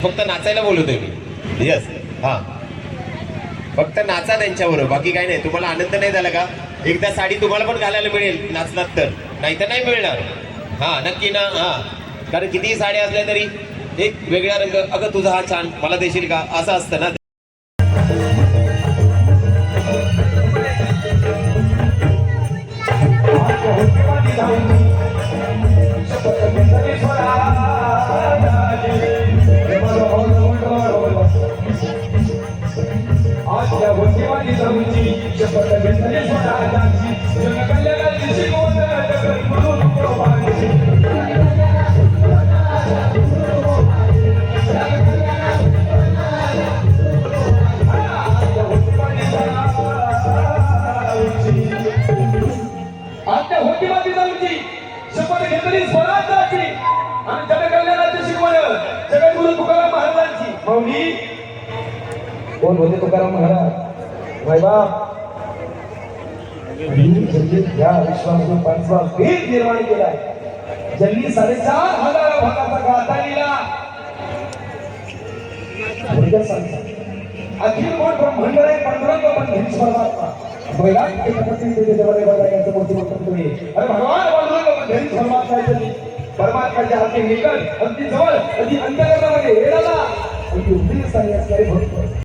फक्त नाचायला बोलवतोय मी. यस, हा, फक्त नाचा त्यांच्याबरोबर, बाकी काय नाही. तुम्हाला आनंद नाही झाला का? एकदा साडी तुम्हाला पण घालायला मिळेल नाचलात तर, नाही तर नाही मिळणार. हा नक्की ना. हा, कारण कितीही साड्या असल्या तरी एक वेगळा रंग, अगं तुझा हा छान, मला देशील का, असं असतं ना. शपथ घेतली स्वराज्याची आणि जनकल्याणाची शिकवण जगद्गुरु तुकाराम महाराजांची. माऊली कोण होते तुकाराम महाराज? बाप या विश्वासून पंचवा भेद निर्माण केला. ज्यांनी 4,500 भागाचा गाथा लिहिला. अखिल मोठ ब्रह्मांड आहे पांडुरंग पण हेच परमात्मा. बघा यांचं मोठी मोठं तुम्ही, अरे भगवान पांडुरंग पण हेच परमात्मा आहे. परमात्म्याच्या हाती निकट, अगदी जवळ, अगदी अंतर्गतामध्ये येणारा अगदी उद्देश आहे असणारे भक्त.